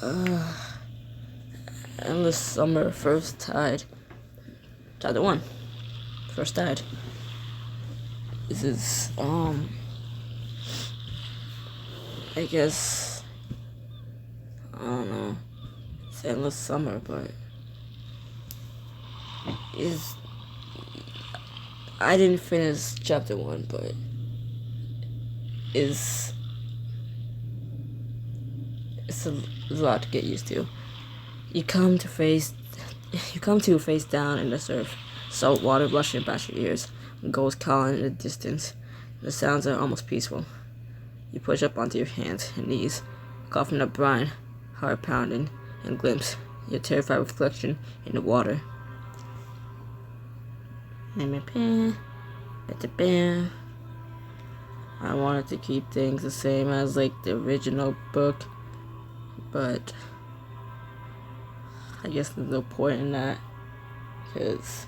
Uh, Endless Summer, First Tide. Chapter 1. First Tide. This is, I guess, I don't know. It's Endless Summer, but I didn't finish chapter 1, but it's a lot to get used to. You come to face down in the surf, salt water rushing past your ears, gulls calling in the distance. The sounds are almost peaceful. You push up onto your hands and knees, coughing up brine, heart pounding, and glimpse your terrified reflection in the water. I wanted to keep things the same as like the original book, but I guess there's no point in that, because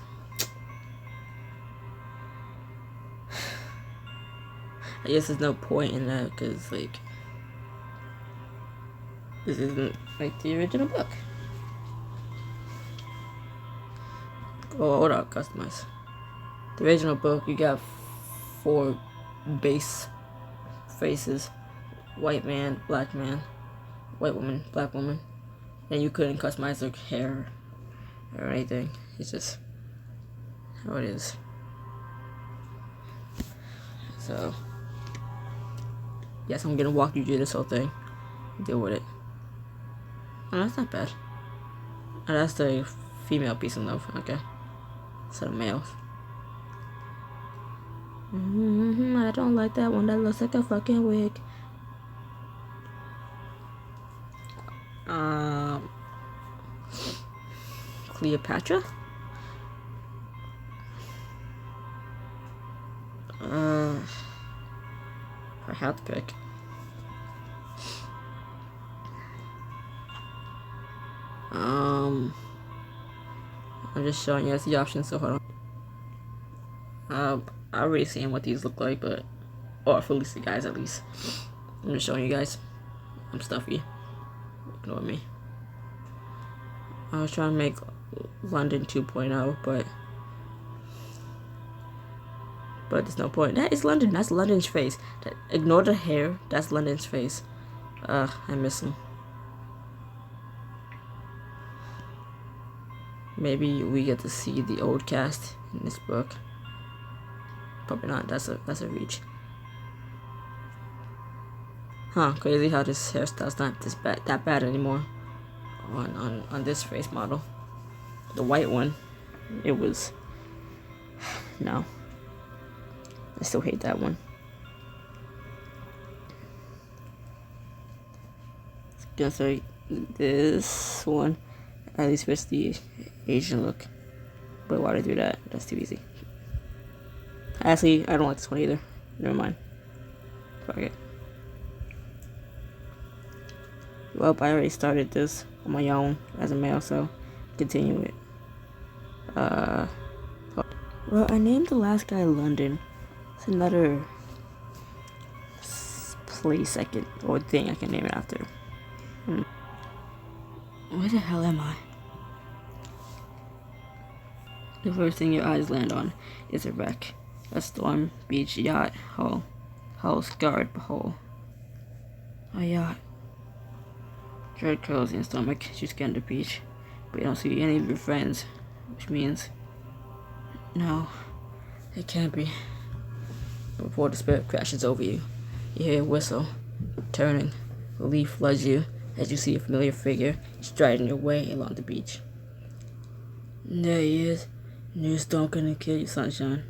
like this isn't like the original book. Oh, hold up, customize. The original book, you got 4 base faces: white man, black man, white woman, black woman, and you couldn't customize their hair or anything. It's just how it is. So yes, I'm gonna walk you through this whole thing. Deal with it. Oh, that's not bad. Oh, that's the female piece of love. Okay, instead of males. I don't like that one. That looks like a fucking wig. Cleopatra? I have to pick. I'm just showing you guys the options, so hold on. I already seen what these look like, but, or for at least the guys at least. I'm just showing you guys. I'm stuffy. Ignore me. I was trying to make London 2.0, but there's no point. That is London. That's London's face. Ignore the hair. That's London's face. I miss him. Maybe we get to see the old cast in this book. Probably not. That's a reach. Huh? Crazy how this hairstyle's not that bad anymore. On this face model, the white one, it was. No. I still hate that one. Gonna say this one at least fits the Asian look. But why did I do that? That's too easy. Actually, I don't like this one either. Never mind. Fuck it. Well, I already started this on my own as a male, so continue it. Well, I named the last guy London. It's another place or thing I can name it after. Where the hell am I? The first thing your eyes land on is a wreck. A storm, beach, yacht, hull scarred hole. A yacht. Dread curls in your stomach. You scan the beach, but you don't see any of your friends, which means no, it can't be. Before the spirit crashes over you, you hear a whistle, turning. Relief floods you as you see a familiar figure striding your way along the beach. There he is. New storm couldn't kill you, sunshine.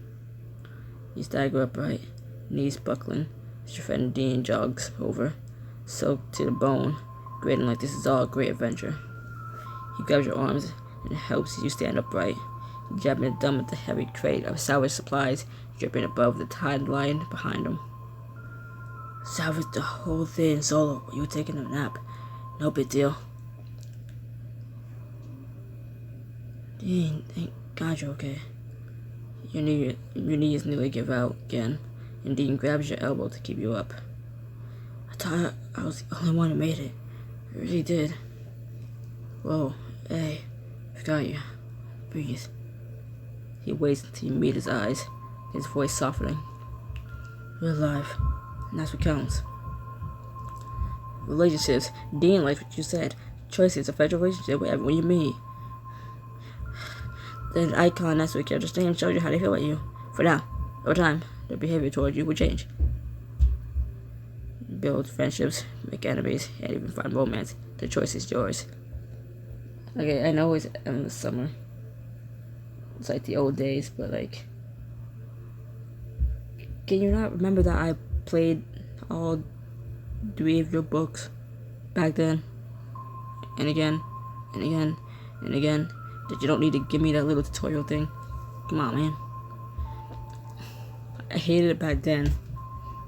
You stagger upright, knees buckling. Dean jogs over, soaked to the bone, grinning like this is all a great adventure. He grabs your arms and helps you stand upright, jabbing the thumb at the heavy crate of salvage supplies dripping above the tide line behind him. Salvage the whole thing solo while you were taking a nap. No big deal. Dean, thank God you're okay. Your knees nearly give out again, and Dean grabs your elbow to keep you up. I thought I was the only one who made it. I really did. Whoa, hey, I got you. Breathe. He waits until you meet his eyes, his voice softening. You're alive, and that's what counts. Relationships, Dean likes what you said. Choices affect your relationship with everyone you meet. Then an icon next to a character's name shows you how they feel about you. For now, over time, their behavior towards you will change. Build friendships, make enemies, and even find romance. The choice is yours. Okay, I know it's endless summer. It's like the old days, but like, can you not remember that I played all 3 of your books back then? And again, and again, and again. That you don't need to give me that little tutorial thing. Come on, man. I hated it back then.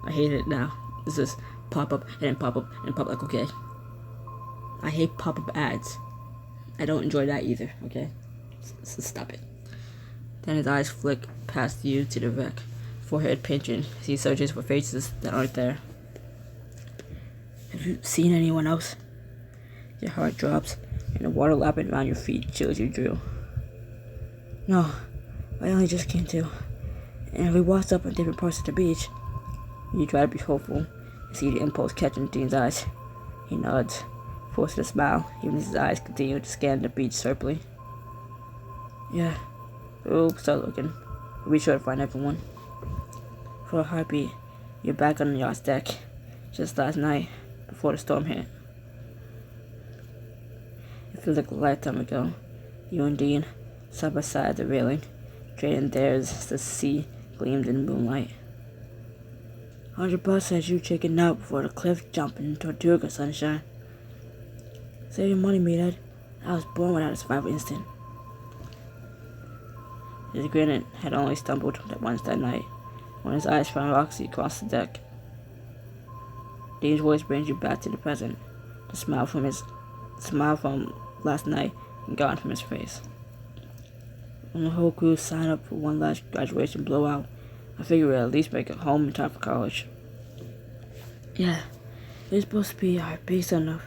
I hate it now. This is pop up and then pop up and pop like, okay. I hate pop up ads. I don't enjoy that either, okay? So stop it. Then his eyes flick past you to the wreck. Forehead pinching as he searches for faces that aren't there. Have you seen anyone else? Your heart drops, and the water lapping around your feet chills your drill. No, I only just came to, and we walked up on different parts of the beach. You try to be hopeful, and see the impulse catching Dean's eyes. He nods, forced a smile, even as his eyes continue to scan the beach sharply. Yeah, we'll start looking. We'll be sure to find everyone. For a heartbeat, you're back on the yacht's deck, just last night, before the storm hit. It feels like a lifetime ago. You and Dean, side by side at the railing, trading dares as the sea gleamed in the moonlight. 100 bucks says you chicken out before the cliff jumping in Tortuga sunshine. Save your money, meathead. I was born without a survival instinct. His grin had only stumbled once that night, when his eyes found Roxy across the deck. Dean's voice brings you back to the present, the smile from last night and gone from his face. When the whole crew signed up for one last graduation blowout, I figured we'd at least make it home in time for college. Yeah, it was supposed to be our big send-off,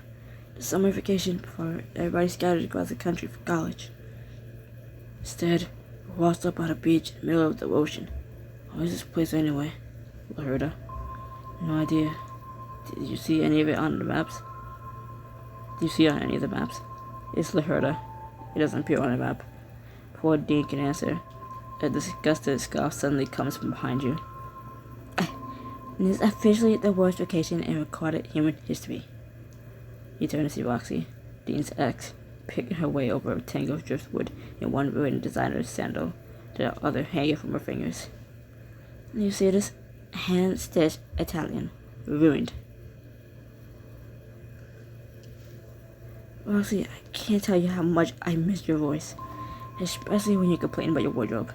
the summer vacation before everybody scattered across the country for college. Instead, we washed up on a beach in the middle of the ocean. What is this place anyway? Florida. No idea. Did you see any of it on the maps? Did you see it on any of the maps? It's La Herda. It doesn't appear on a map. Before Dean can answer, a disgusted scoff suddenly comes from behind you. And it's officially the worst vacation in recorded human history. You turn to see Roxy, Dean's ex, picking her way over a tangle of driftwood in one ruined designer's sandal, the other hanging from her fingers. And you see this hand-stitched Italian, ruined. Roxy, I can't tell you how much I miss your voice, especially when you complain about your wardrobe.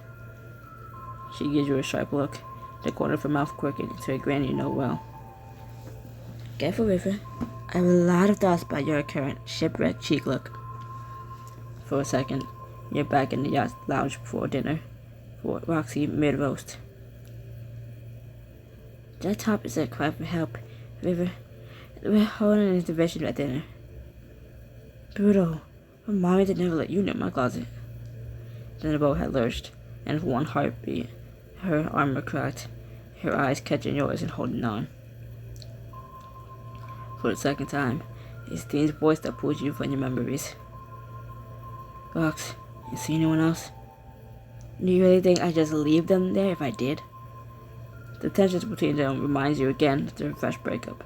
She gives you a sharp look, the corner of her mouth quirking into a grin you know well. Careful, River. I have a lot of thoughts about your current shipwreck cheek look. For a second, you're back in the yacht lounge before dinner, for Roxy mid-roast. That top is a cry for help, River. We're holding an intervention at dinner. Brutal. Remind me to never let you near my closet. Then the boat had lurched, and with one heartbeat, her armor cracked, her eyes catching yours and holding on. For the second time, it's Dean's voice that pulls you from your memories. Rox, you see anyone else? Do you really think I'd just leave them there if I did? The tensions between them reminds you again of their fresh breakup,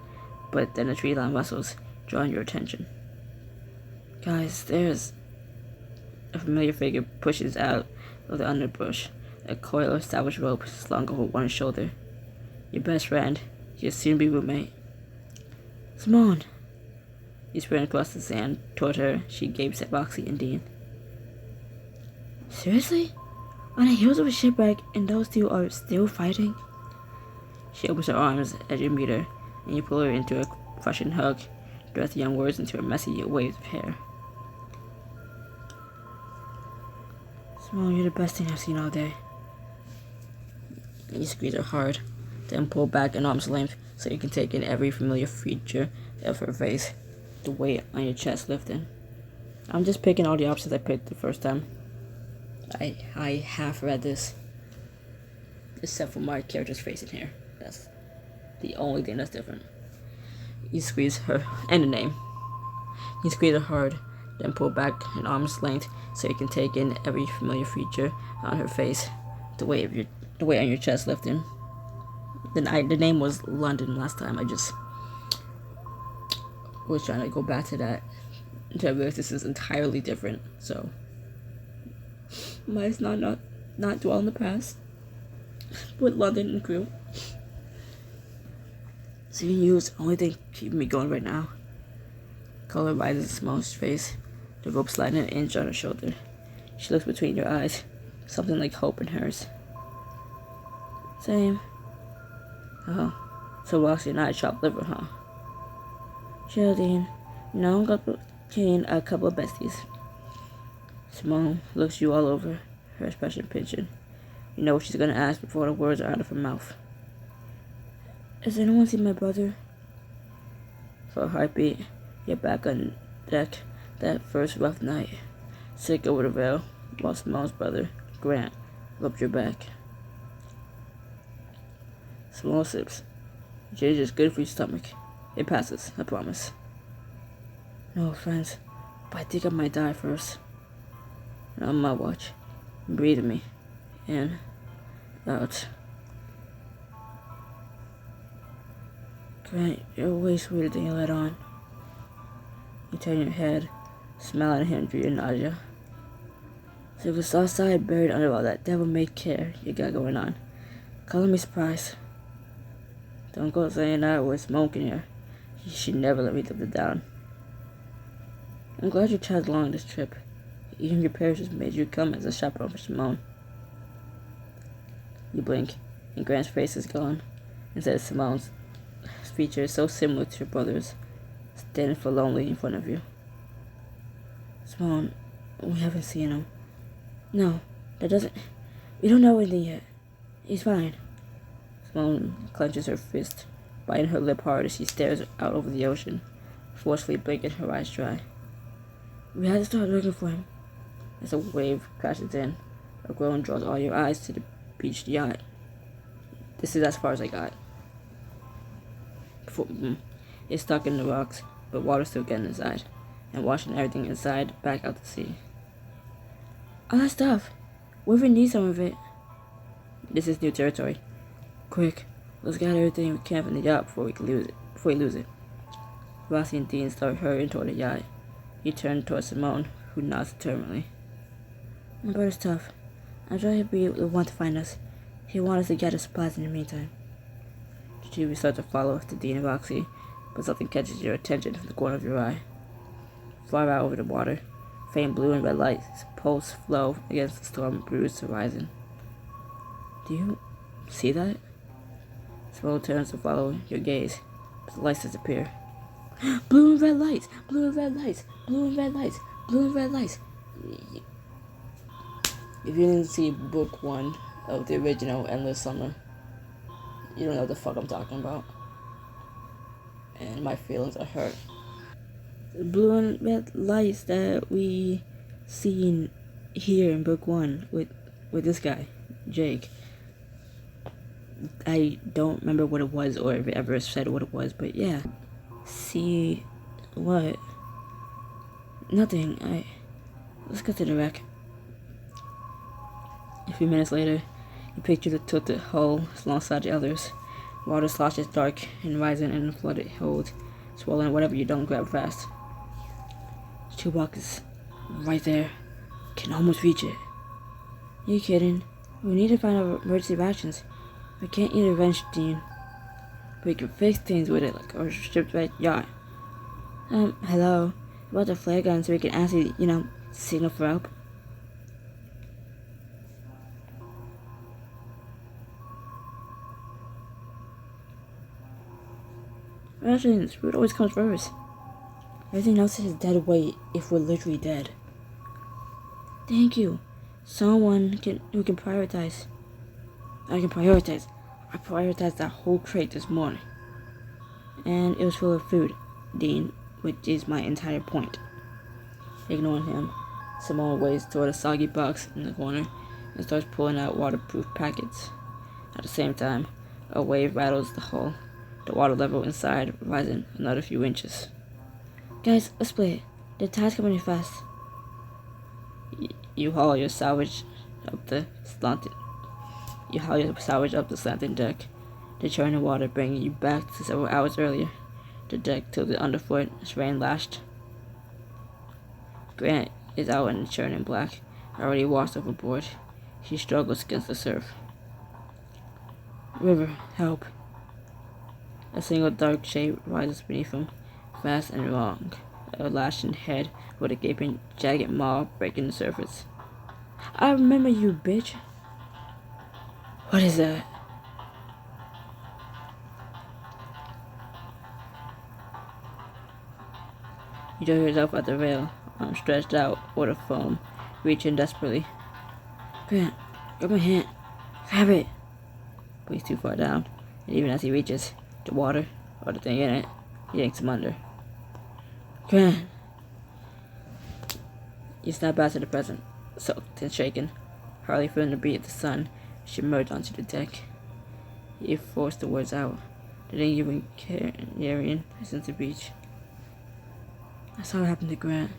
but then the tree line rustles, drawing your attention. Guys, there's... A familiar figure pushes out of the underbrush, a coil of salvage rope slung over one shoulder. Your best friend, your soon-to-be roommate. Simone! You sprint across the sand toward her. She gapes at Roxy and Dean. Seriously? On the heels of a shipwreck and those two are still fighting? She opens her arms as you meet her, and you pull her into a crushing hug, dress the young words into her messy waves of hair. Simone, you're the best thing I've seen all day. You squeeze her hard, then pull back an arm's length so you can take in every familiar feature of her face, the weight on your chest lifting. I'm just picking all the options I picked the first time. I half read this, except for my character's face in here. That's the only thing that's different. You squeeze her, and the name. You squeeze her hard, then pull back an arm's length so you can take in every familiar feature on her face. The weight on your chest lifting. The name was London last time. I just was trying to go back to that until I realized this is entirely different. So might not dwell in the past with London and crew. Seeing you is the only thing keeping me going right now. Color rises in Simone's face, the rope sliding an inch on her shoulder. She looks between your eyes, something like hope in hers. Same. Oh, so Roxy and I chopped liver, huh? Geraldine, I'm between a couple of besties. Simone looks you all over, her expression pinching. You know what she's gonna ask before the words are out of her mouth. Has anyone seen my brother? For a heartbeat, you're back on deck that first rough night. Sick over the rail, while Simone's brother, Grant, rubbed your back. Simone sips. Ginger's good for your stomach. It passes, I promise. No offense, but I think I might die first. Not on my watch. Breathe me. In. Out. Grant, you're way sweeter than you let on. You turn your head, smiling at him through your nausea. So if it's outside buried under all that devil-may care you got going on, color me surprised. Don't go saying that with smoke in here. She never let me live it down. I'm glad you tagged along this trip. Even your parents just made you come as a chaperone for Simone. You blink, and Grant's face is gone. Instead, Simone's features so similar to your brother's, standing for lonely in front of you. Simone, we haven't seen him. No, that doesn't... We don't know anything yet. He's fine. Simone clenches her fist, biting her lip hard as she stares out over the ocean, forcefully blinking her eyes dry. We had to start looking for him. As a wave crashes in, a groan draws all your eyes to the beached yacht. This is as far as I got. It's stuck in the rocks, but water's still getting inside, and washing everything inside back out to sea. All that stuff. We even need some of it. This is new territory. Quick, let's gather everything we can from the yacht before we lose it. Rossi and Dean start hurrying toward the yacht. You turn toward Simone, who nods determinedly. My brother's tough. I'm sure he'll be the one to find us. He'll want us to gather supplies in the meantime. You start to follow after Dean and Roxy, but something catches your attention from the corner of your eye. Far out over the water, faint blue and red lights pulse flow against the storm-bruised horizon. Do you see that? Simone turns to follow your gaze, but the lights disappear. Blue and red lights! Blue and red lights! Blue and red lights! Blue and red lights! If you didn't see book 1 of the original Endless Summer, you don't know what the fuck I'm talking about. And my feelings are hurt. The blue and red lights that we seen here in book 1 with this guy, Jake. I don't remember what it was or if it ever said what it was, but yeah. See what? Nothing. Let's go to the wreck. A few minutes later, you picture the tilted hull alongside the others. Water sloshes dark and rising in the flooded hold, swallowing whatever you don't grab fast. The toolbox is right there. Can almost reach it. You kidding? We need to find out emergency rations. We can't eat a wrench, Dean. We can fix things with it, like our shipwrecked yacht. Hello? About the flare gun so we can actually, signal for help? Rations, food always comes first. Everything else is dead weight if we're literally dead. Thank you. Someone who can prioritize. I can prioritize. I prioritized that whole crate this morning. And it was full of food, Dean, which is my entire point. Ignoring him, Simone waves toward a soggy box in the corner and starts pulling out waterproof packets. At the same time, a wave rattles the hull, the water level inside rising another few inches. Guys, let's play it. The tide's coming in fast. You haul your salvage up the slanted deck, the churning water bringing you back to several hours earlier. The deck tilted underfoot, as rain lashed. Grant is out in the churning black, already washed overboard. He struggles against the surf. River, help. A single dark shape rises beneath him, fast and long, a lashing head with a gaping, jagged maw breaking the surface. I remember you, bitch. What is that? You throw yourself at the rail, arms stretched out over the foam, reaching desperately. Grant, grab my hand. Grab it. But he's too far down, and even as he reaches, the water, or the thing in it, yanks him under. Grant. You snap back to the present, soaked and shaken, hardly feeling the beat of the sun. She emerged onto the deck. You forced the words out. The thing you've been carrying since the beach. I saw what happened to Grant.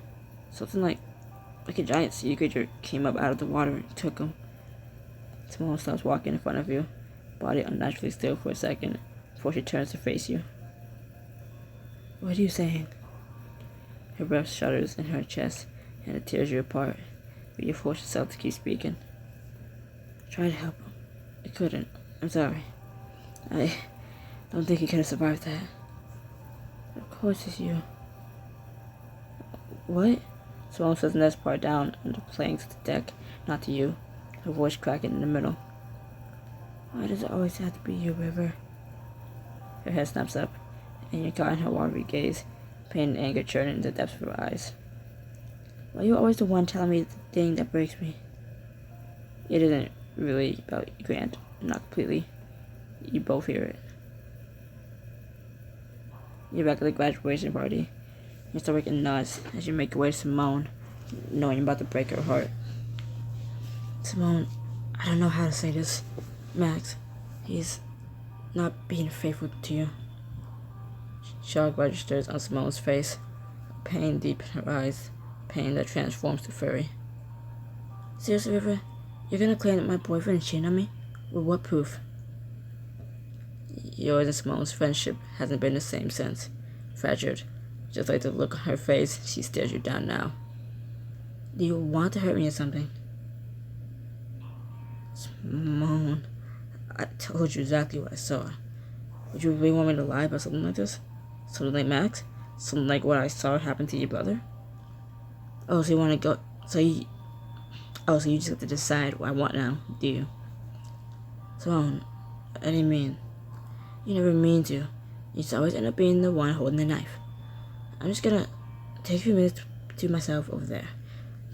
Something like a giant sea creature came up out of the water and took him. Simone stops walking in front of you, body unnaturally still for a second, before she turns to face you. What are you saying? Her breath shudders in her chest, and it tears you apart, but you force yourself to keep speaking. I tried to help him. I couldn't. I'm sorry. I don't think he could have survived that. Of course it's you. What? Simone says the next part down on the planks of the deck, not to you, her voice cracking in the middle. Why does it always have to be you, River? Her head snaps up, and you're caught in her watery gaze, pain and anger churning in the depths of her eyes. Why are you always the one telling me the thing that breaks me? It isn't really about Grant, not completely. You both hear it. You're back at the graduation party. Your stomach nods as you make your way to Simone, knowing you're about to break her heart. Simone, I don't know how to say this. Max, he's not being faithful to you. Shock registers on Simone's face, pain deep in her eyes, pain that transforms to fury. Seriously, River? You're gonna claim that my boyfriend is cheating on me? With what proof? Yours and Simone's friendship hasn't been the same since. Fractured. Just like the look on her face, she stares you down now. Do you want to hurt me or something? Simone, I told you exactly what I saw. Would you really want me to lie about something like this? Something like Max? Something like what I saw happen to your brother? Oh, so you want to go... So you just have to decide what I want now, do you? Simone, I didn't mean... You never mean to. You just always end up being the one holding the knife. I'm just gonna take a few minutes to myself over there.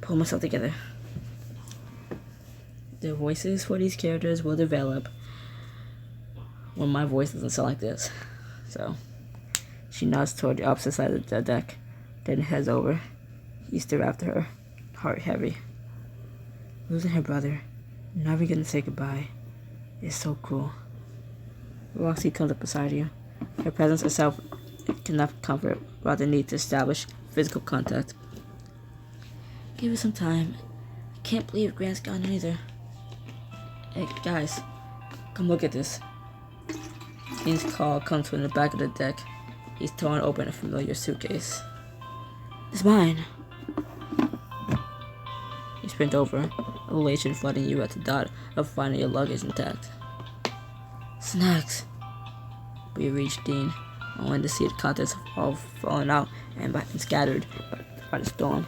Pull myself together. The voices for these characters will develop when my voice doesn't sound like this. So, she nods toward the opposite side of the deck, then heads over. You stare after her, heart heavy. Losing her brother, never gonna say goodbye, is so cruel. Roxy comes up beside you. Her presence herself cannot comfort, rather need to establish physical contact. Give it some time. I can't believe Grant's gone either. Hey, guys, come look at this. Dean's call comes from the back of the deck. He's torn open a familiar suitcase. It's mine. You sprint over, elation flooding you at the thought of finding your luggage intact. Snacks. But you reach Dean, only to see the contents all fallen out and scattered by the storm.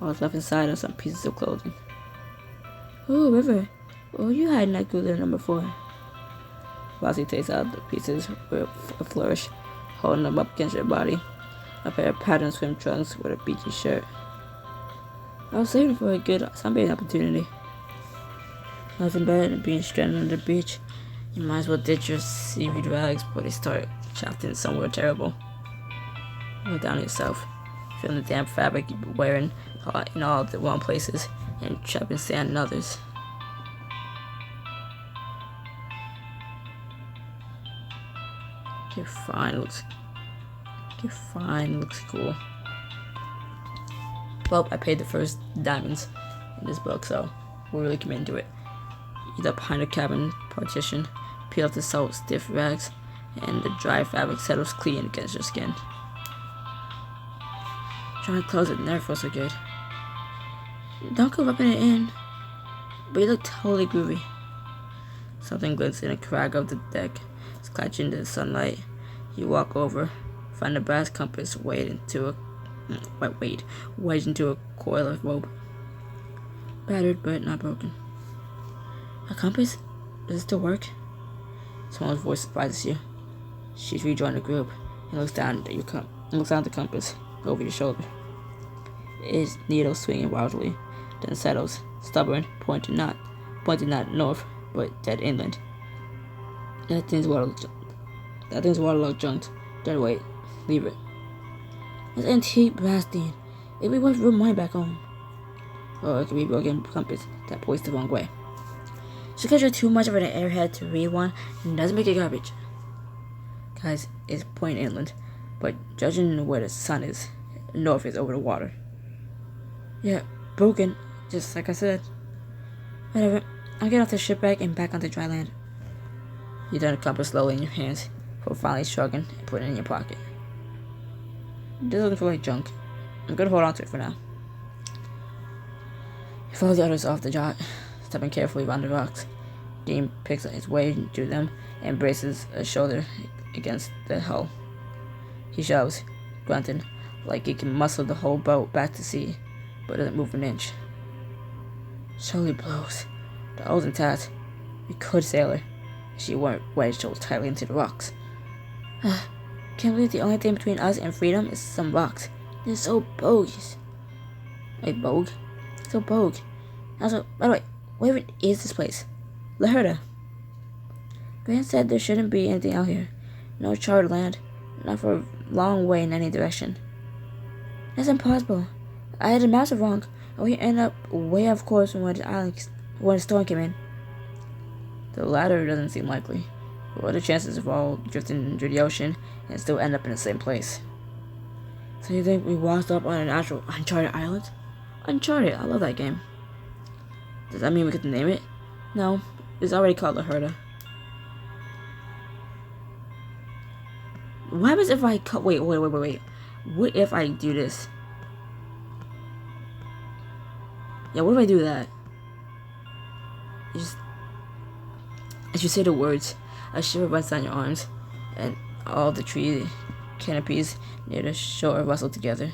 All that's left inside are some pieces of clothing. Ooh, River, what were you hiding that cooler number 4? Roxy takes out the pieces with a flourish, holding them up against your body. A pair of patterned swim trunks with a beachy shirt. I was saving for a good sunbathing opportunity. Nothing better than being stranded on the beach. You might as well ditch your seaweed rags before they start trapped in somewhere terrible. You look down at yourself, feeling the damp fabric you've been wearing hot in all the wrong places and trapped in sand in others. Okay, fine, looks cool. Well, I paid the first diamonds in this book, so we're really committed to it. Eat up behind the cabin partition, peel off the salt stiff rags, and the dry fabric settles clean against your skin. Trying to close it never feels so good. Don't go rubbing it in, but you look totally groovy. Something glints in a crack of the deck, scratching into the sunlight. You walk over, find a brass compass wedged into a coil of rope. Battered but not broken. A compass? Does it still work? Someone's voice surprises you. She's rejoined the group and looks down at the compass over your shoulder. Its needle swinging wildly, then settles, stubborn, pointing not north, but dead inland. That thing's waterlogged junk. Dead weight. Leave it. It's antique brass, Dean. It'd be worth real money back home. Or it could be a broken compass that points the wrong way. Just because you're too much of an airhead to read one doesn't make it garbage. Guys, it's pointing inland, but judging where the sun is, north is over the water. Yeah, broken, just like I said. Whatever, I'll get off the shipwreck and back onto dry land. You turn the compass slowly in your hands, before finally shrugging and putting it in your pocket. It doesn't feel like junk. I'm gonna hold on to it for now. You follow the others off the yacht, stepping carefully around the rocks. Dean picks his way to them and braces a shoulder against the hull. He shoves, grunting, like he can muscle the whole boat back to sea, but doesn't move an inch. Slowly blows. The hull's intact. We could sail her if she weren't wedged so tightly into the rocks. Can't believe the only thing between us and freedom is some rocks. They're so bogus. Wait, bogue? So bogue. Also, by the way, where is this place? Laherda. Grant said there shouldn't be anything out here. No charted land. Not for a long way in any direction. That's impossible. I had the maps wrong, and we ended up way off course when the storm came in. The latter doesn't seem likely. What are the chances of all drifting into the ocean and still end up in the same place? So you think we washed up on an actual uncharted island? Uncharted, I love that game. Does that mean we get to name it? No, it's already called Laherda. What happens if I cut? Wait. What if I do this? Yeah, what if I do that? As you say the words, a shiver runs down your arms, and all the tree canopies near the shore rustle together.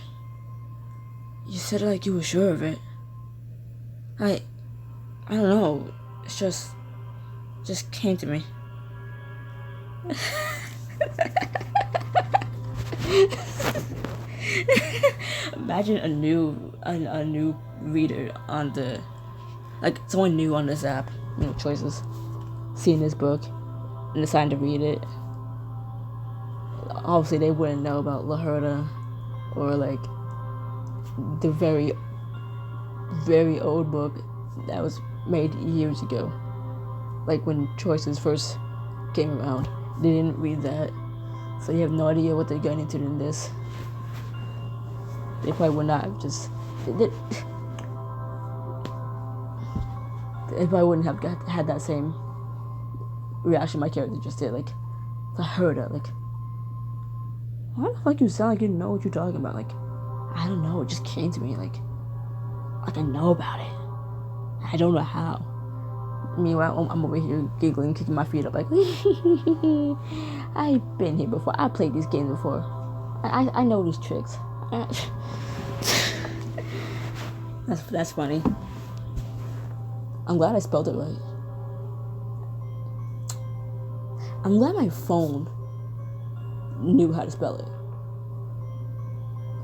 You said it like you were sure of it. I don't know. It's just came to me. Imagine a new reader on the, like someone new on this app, choices, seeing this book and deciding to read it. Obviously they wouldn't know about Laherda or like the very, very old book that was made years ago. Like when choices first came around, they didn't read that, so you have no idea what they're getting into in this. They probably would not have just. They probably wouldn't have had that same reaction my character just did. Like, I heard it. Like, why the fuck you sound like you know what you're talking about? Like, I don't know. It just came to me. Like I know about it. I don't know how. Meanwhile, I'm over here giggling, kicking my feet up, like, I've been here before. I played these games before. I know these tricks. That's funny. I'm glad I spelled it right. I'm glad my phone knew how to spell it.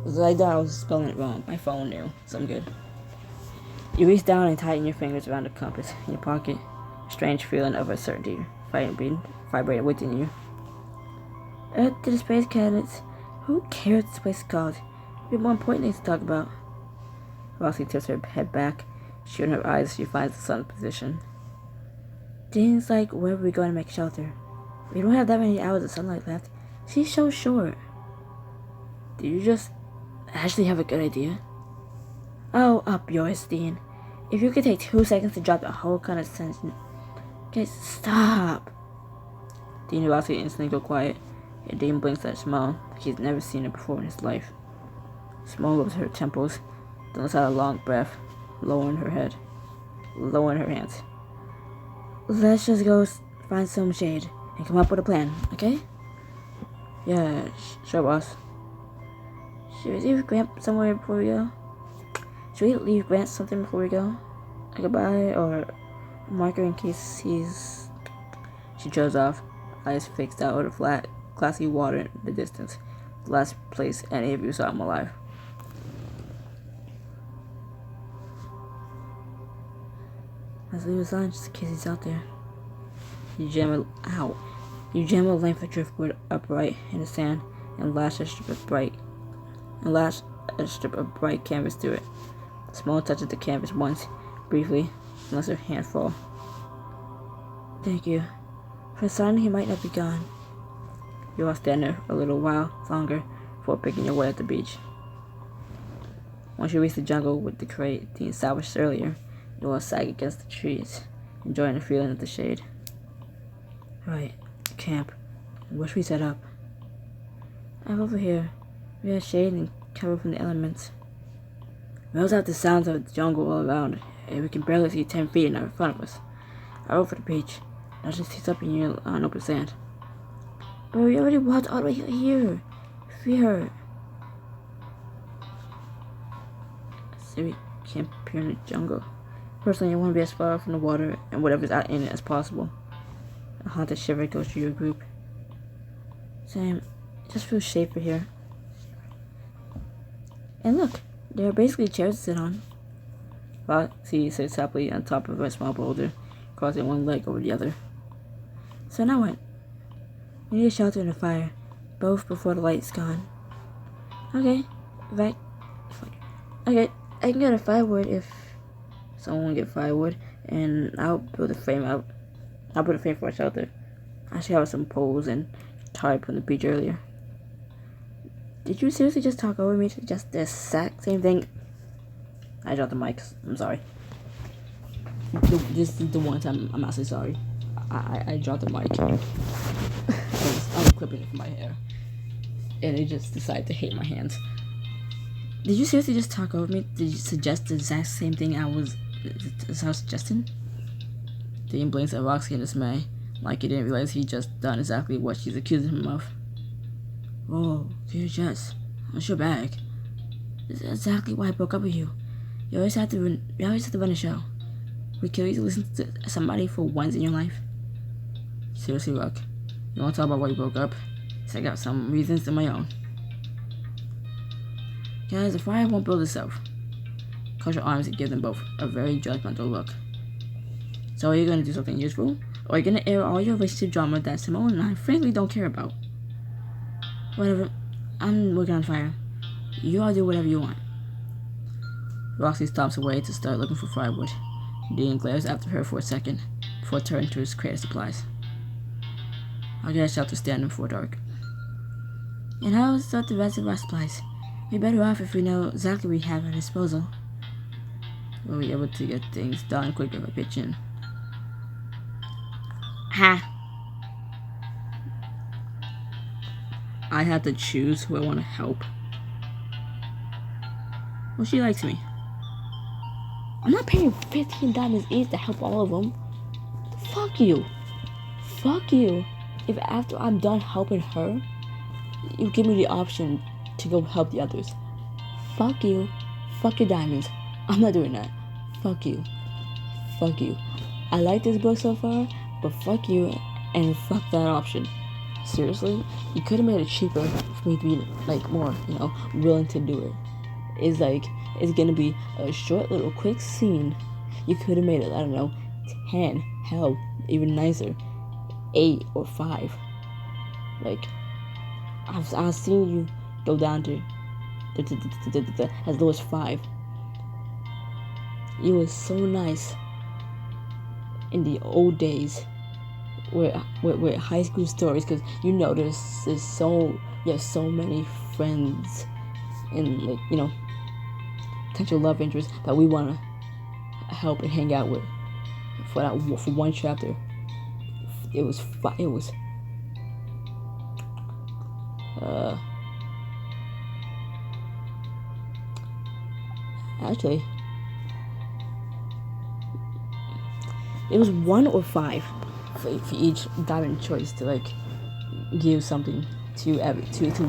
Because I thought I was spelling it wrong. My phone knew, so I'm good. You reach down and tighten your fingers around the compass in your pocket. A strange feeling of uncertainty vibrated within you. Earth to the space cadets. Who cares what this place is called? We have more important things to talk about. Roxy tilts her head back. Shooting her eyes, she finds the sun's position. Dean's like, where are we going to make shelter? We don't have that many hours of sunlight left. She's so short. Did you just actually have a good idea? Oh, up yours, Dean. If you could take 2 seconds to drop the whole kind of sentence. Okay, stop. Dean and Roxy instantly go quiet, and Dean blinks at Simone like he's never seen her before in his life. Simone rubs her temples, then lets out a long breath, lowering her head, lowering her hands. Let's just go find some shade and come up with a plan, okay? Yeah, sure, boss. Should we leave Grant somewhere before we go? Should we leave Grant something before we go? A goodbye or a marker in case he's... She shows off, eyes fixed out over the flat, glassy water in the distance. The last place any of you saw him alive. Let's leave a sign just in case he's out there. You jam a length of driftwood upright in the sand and lash a strip of bright canvas to it. Small touches the canvas once, briefly, and lets her hand fall. Thank you. For a sign he might not be gone. You all stand there a little while longer before picking your way at the beach. Once you reach the jungle with the crate Dean salvaged earlier, you all sag against the trees, enjoying the feeling of the shade. Right, camp. Where should we set up? I'm over here. We have shade and cover from the elements. We also have the sounds of the jungle all around, and we can barely see 10 feet in front of us. I rode for the beach. Now just sits up in here on open sand. But we already walked all the way here. Fear. So we camp here in the jungle. Personally, I want to be as far from the water and whatever's out in it as possible. A haunted shiver goes through your group. Same. It just feels safer here. And look, there are basically chairs to sit on. Roxy sits happily on top of a small boulder, crossing one leg over the other. So now what? We need a shelter and a fire, both before the light's gone. Okay, I can get a firewood if someone will get firewood, and I'll build a frame out. I'll build a frame for a shelter. I should have some poles and tarp from the beach earlier. Did you seriously just talk over me to just the exact same thing? I dropped the mic. I'm sorry. This is the one time I'm actually sorry. I dropped the mic. I was clipping it from my hair, and it just decided to hate my hands. Did you seriously just talk over me? Did you suggest the exact same thing I was suggesting? Dean blinks at Roxy in dismay, like he didn't realize he'd just done exactly what she's accusing him of. Whoa, dear Jess, what's your bag? This is exactly why I broke up with you. You always have to run a show. Would kill you to listen to somebody for once in your life? Seriously, Rock, you want to talk about why you broke up? So I got some reasons of my own. Guys, the fire won't build itself. Close your arms and give them both a very judgmental look. So are you going to do something useful? Or are you going to air all your relationship drama that Simone and I frankly don't care about? Whatever. I'm working on fire. You all do whatever you want. Roxy stomps away to start looking for firewood. Dean glares after her for a second, before turning to his crate of supplies. I'll get a shelter standing before dark. And I'll start the rest of our supplies. We're better off if we know exactly what we have at our disposal. We'll be able to get things done quicker if I pitch in. Ha! I have to choose who I want to help. Well, she likes me. I'm not paying $15 each to help all of them. Fuck you. Fuck you. If after I'm done helping her, you give me the option to go help the others. Fuck you. Fuck your diamonds. I'm not doing that. Fuck you. Fuck you. I like this book so far, but fuck you and fuck that option. Seriously? You could have made it cheaper for me to be, like, more, willing to do it. It's gonna be a short little quick scene. You could have made it, I don't know, 10, hell, even nicer, 8 or 5. Like, I've seen you go down to as low as 5. It was so nice in the old days, where high school stories, because there's so many friends and potential love interests that we want to help and hang out with for one chapter. It was actually it was 1 or 5 for each diamond choice to give something to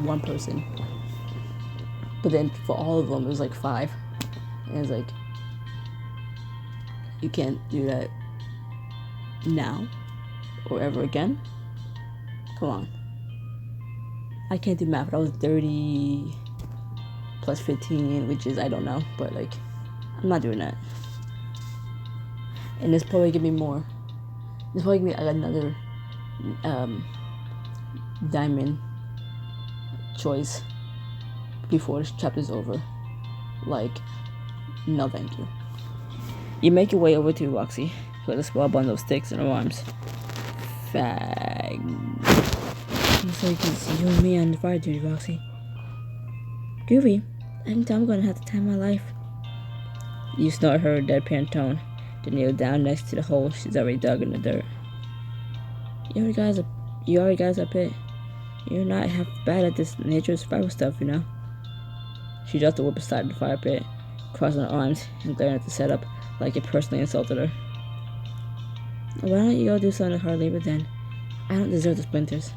one person. But then for all of them it was 5, and it's you can't do that now or ever again. Come on. I can't do math, but I was 30 plus 15, which is, I don't know, but I'm not doing that. And this probably give me more. This probably give me another diamond choice before this chapter's over. No thank you. You make your way over to Roxy, who has a small bundle of sticks in her arms. Fag. Looks like it's you and me on the fire duty, Roxy. Groovy. I think I'm gonna have to time my life. You snort her deadpan tone, then kneel down next to the hole she's already dug in the dirt. You already guys up it. You're not half bad at this nature survival stuff, She dropped the whip beside the fire pit, crossing her arms and glaring at the setup like it personally insulted her. Why don't you go do something hard labor then? I don't deserve the splinters.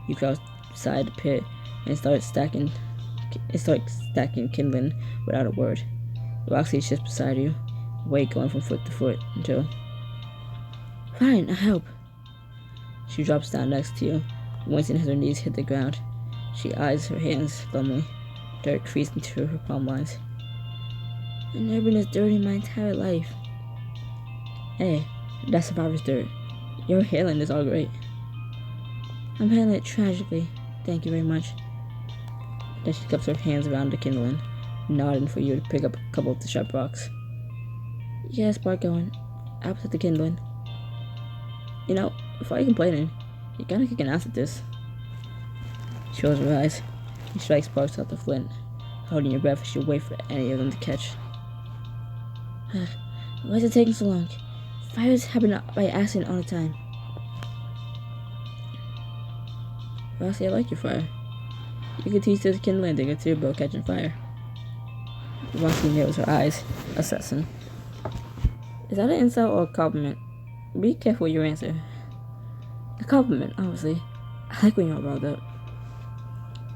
You crouched beside the pit and start stacking kindling without a word. Roxy is just beside you, weight going from foot to foot until... Fine, I'll help. She drops down next to you, wincing as her knees hit the ground. She eyes her hands glumly, dirt creased into her palm lines. I've never been this dirty my entire life. Hey, that's survivor's dirt. Your handling is all great. I'm handling it tragically. Thank you very much. Then she cups her hands around the kindling, nodding for you to pick up a couple of the sharp rocks. Yeah, spark going. I'll put the kindling. Before you complaining, you're kinda kicking ass at this. She rolls her eyes. You strike sparks off the flint, holding your breath as you wait for any of them to catch. Why is it taking so long? Fires happen by accident all the time. Roxy, I like your fire. You can teach this kindling digger too about catching fire. Roxy narrows her eyes, assessing. Is that an insult or a compliment? Be careful with your answer. A compliment, obviously. I like when you're all riled up.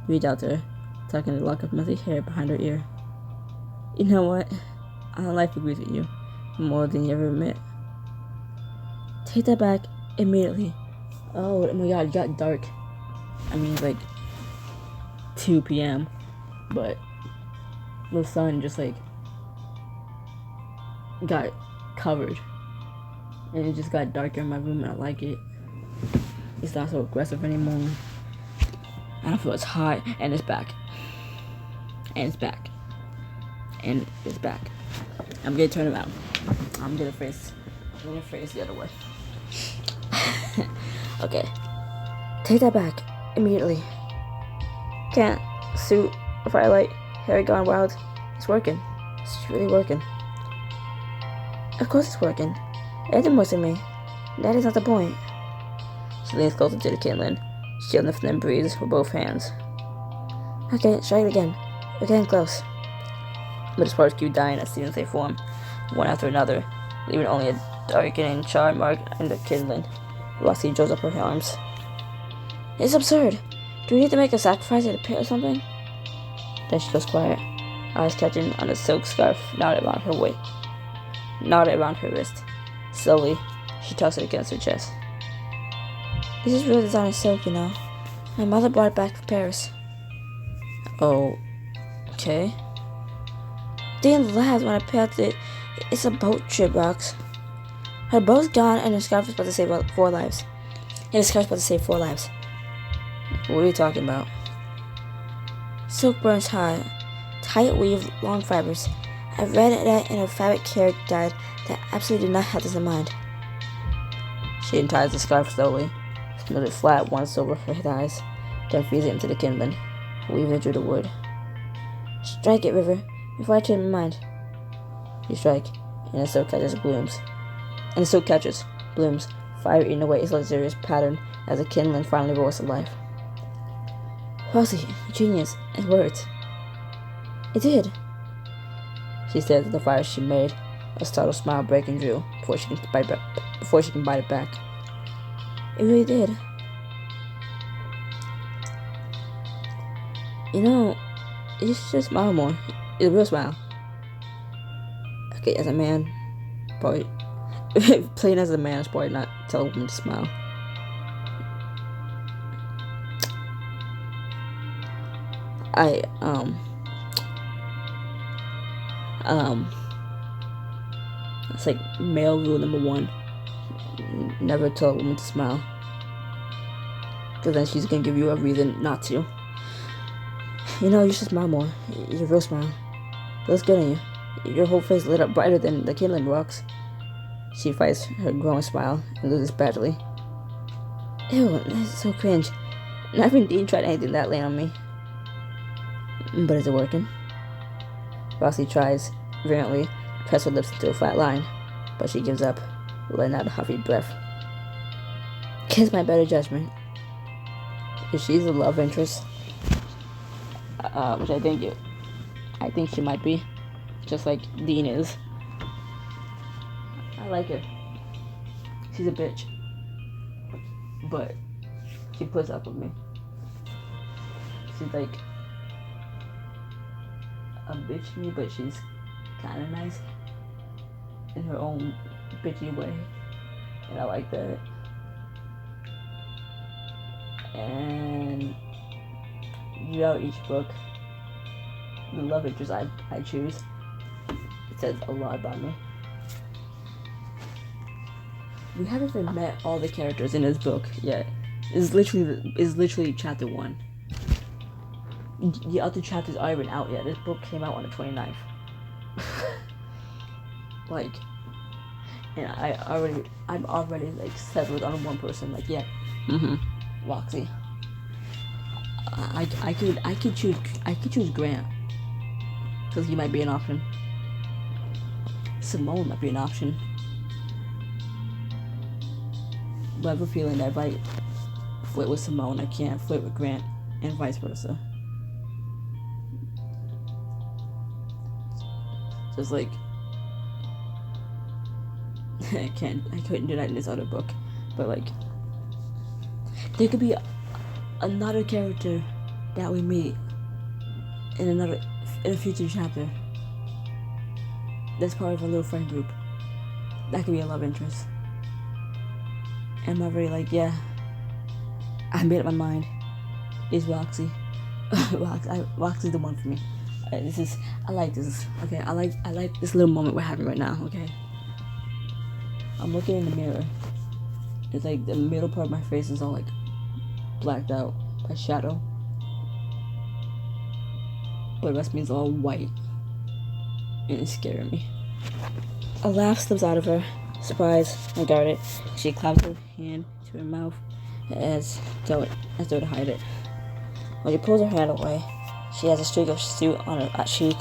Reach out to her, tucking the lock of messy hair behind her ear. You know what? Life agrees with you more than you ever admit. Take that back immediately. Oh my god, it got dark. I mean, 2 p.m. But the sun just got covered. And it just got darker in my room, and I like it. It's not so aggressive anymore. I don't feel as hot, and it's back. And it's back. And it's back. I'm gonna turn around. I'm gonna face the other way. Okay. Take that back immediately. Can't. Suit, firelight, hair gone wild. It's working. It's really working. Of course it's working. It didn't work to me. That is not the point. She leans closer to the kindling, shielding the flame breeze with both hands. Okay, try it again. We're getting close. But the sparks keep dying as soon as they form, one after another, leaving only a darkening char mark in the kindling. Roxy draws up her arms. It's absurd. Do we need to make a sacrifice at a pit or something? Then she goes quiet, eyes catching on the silk scarf knotted around her wrist. Slowly, she tucks it against her chest. This is real designer silk, My mother brought it back from Paris. Oh, okay. Dan laughed when I packed it. It's a boat trip, Rox. Her boat's gone and her scarf is about to save 4 lives. What are you talking about? Silk burns hot. Tight weave, long fibers. I read that an fabric character died that absolutely did not have this in mind. She unties the scarf slowly, smooths it flat once over her thighs, then feeds it into the kindling, weaving it through the wood. Strike it, River, before I change my mind. You strike, and the silk catches, blooms, fire eating away its luxurious pattern as the kindling finally roars to life. Rosie, genius, it worked. It did. She stares at the fire she made, a startled smile breaking through before she can bite it back. It really did. You know, you should smile more. It's a real smile. Okay, as a man, probably playing as a man is probably not tell a woman to smile. It's like male rule number 1. Never tell a woman to smile. Because then she's gonna give you a reason not to. You know, you should smile more. Your real smile. It looks good on you. Your whole face lit up brighter than the kindling rocks. She fights her growing smile and loses badly. Ew, that's so cringe. Never indeed tried anything that late on me. But is it working? Roxy tries, virulently, press her lips into a flat line, but she gives up, letting out a huffy breath. Against my better judgment. If she's a love interest, which I think she might be, just like Dean is. I like her. She's a bitch, but she puts up with me. She's like a bitch to me, but she's kind of nice in her own bitchy way, and I like that. And throughout each book, the love interest I choose, it says a lot about me. We haven't even met all the characters in this book yet. It's literally chapter 1. The other chapters aren't even out yet. This book came out on the 29th. Like, and I'm already like settled on one person. Like, yeah, Roxy. I could choose Grant, because he might be an option. Simone might be an option. But I have a feeling that if I flirt with Simone, I can't flirt with Grant, and vice versa. Just like I couldn't do that in this other book, but like there could be another character that we meet in a future chapter that's part of a little friend group that could be a love interest, and I'm already like, yeah, I made up my mind. It's Roxy. Roxy's the one for me. I like this. Okay, I like this little moment we're having right now. Okay, I'm looking in the mirror. It's like the middle part of my face is all like blacked out by shadow, but the rest of me is all white, and it's scaring me. A laugh slips out of her, surprised and guarded. She claps her hand to her mouth as though to hide it. When she pulls her hand away, she has a streak of soot on her cheek.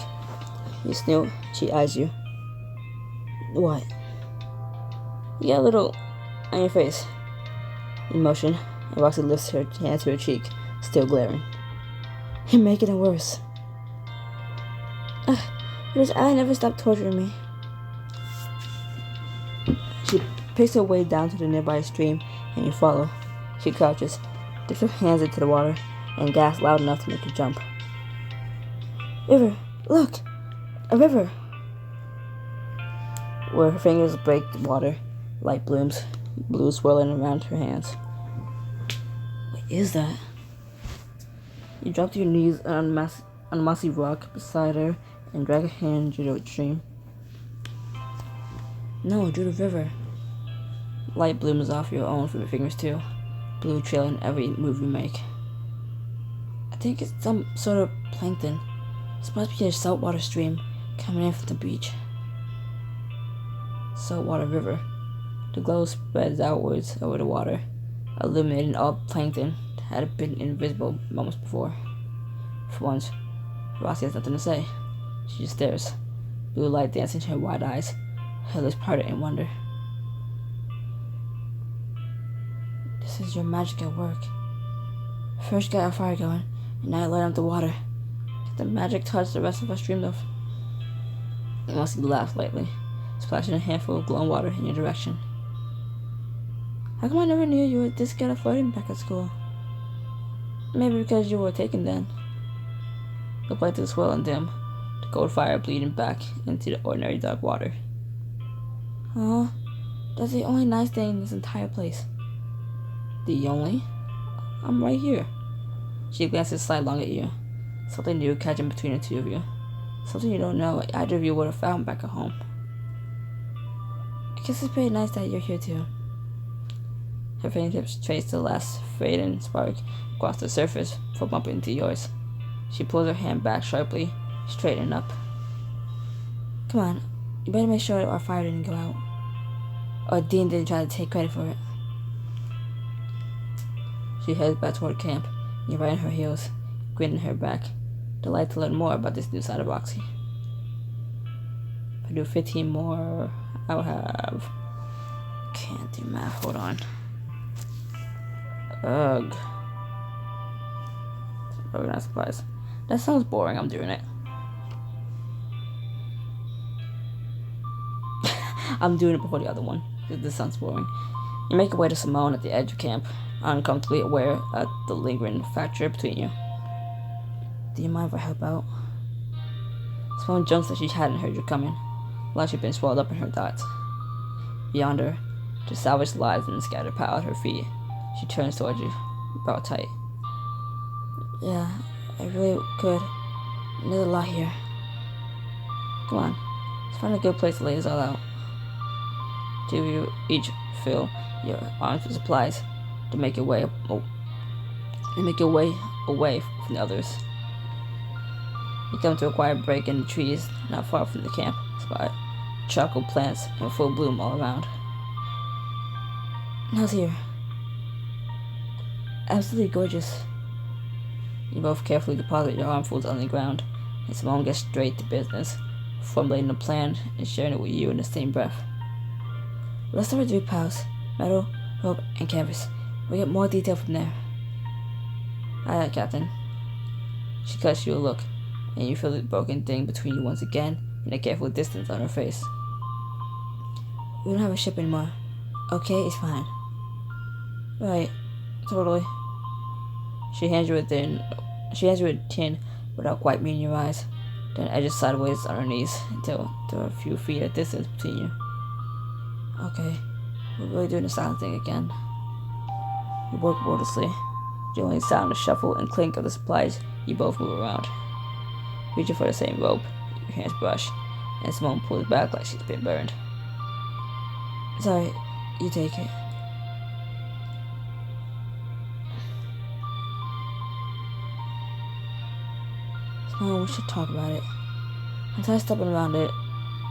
You snoot, she eyes you. What? You got a little on your face. Emotion, and Roxy lifts her hand to her cheek, still glaring. You're making it worse. Because I never stopped torturing me. She picks her way down to the nearby stream, and you follow. She crouches, dips her hands into the water, and gasps loud enough to make her jump. River, look! A river! Where her fingers break the water, light blooms, blue swirling around her hands. What is that? You drop to your knees on a mossy rock beside her and drag a hand through the stream. No, through the river. Light blooms off your own from your fingers too, blue trailing every move you make. I think it's some sort of plankton. This must be a saltwater stream coming in from the beach. Saltwater river. The glow spreads outwards over the water, illuminating all plankton that had been invisible moments before. For once, Roxy has nothing to say. She just stares, blue light dancing in her wide eyes, her lips parted in wonder. This is your magic at work. First got a fire going, and now I light up the water. Did the magic touch the rest of us dreamed of? Elsie laughed lightly, splashing a handful of glowing water in your direction. How come I never knew you were this good at flirting back at school? Maybe because you were taken then. The light was swell and dim, the gold fire bleeding back into the ordinary dark water. Oh, that's the only nice thing in this entire place. The only? I'm right here. She glances sidelong at you, something new catching between the two of you. Something you don't know either of you would have found back at home. I guess it's pretty nice that you're here too. Her fingertips trace the last fading spark across the surface before bumping into yours. She pulls her hand back sharply, straightening up. Come on, you better make sure our fire didn't go out. Or Dean didn't try to take credit for it. She heads back toward camp, and you're right on her heels, grinning her back, delighted to learn more about this new side of Roxy. If I do 15 more, I'll have... Can't do math, hold on. Ugh. Organized supplies. That sounds boring, I'm doing it. I'm doing it before the other one. This sounds boring. You make your way to Simone at the edge of camp, uncomfortably aware of the lingering fracture between you. Do you mind if I help out? Simone jumps that she hadn't heard you coming, like she'd been swallowed up in her thoughts. Beyond her, the salvage lies in the scattered pile at her feet. She turns towards you, brow tight. Yeah, I really could. There's a lot here. Come on, let's find a good place to lay this all out. Two of you each fill your arms with supplies to make your way away from the others. You come to a quiet break in the trees not far from the camp spot. Chocolate plants in full bloom all around. How's here? Absolutely gorgeous. You both carefully deposit your armfuls on the ground, and Simone gets straight to business, formulating a plan and sharing it with you in the same breath. Let's start with 3 piles: metal, rope, and canvas. We'll get more detail from there. Aye, Captain. She cuts you a look, and you feel the broken thing between you once again, and a careful distance on her face. We don't have a ship anymore. Okay, it's fine. Right, totally. She hands you a tin without quite meeting your eyes, then edges sideways on her knees until there are a few feet of distance between you. Okay, we're really doing the silent thing again. You work wordlessly. You only sound the shuffle and clink of the supplies you both move around. Reaching for the same rope, your hands brush, and Simone pulls back like she's been burned. Sorry, you take it. Simone, we should talk about it. I'm tired of stepping around it.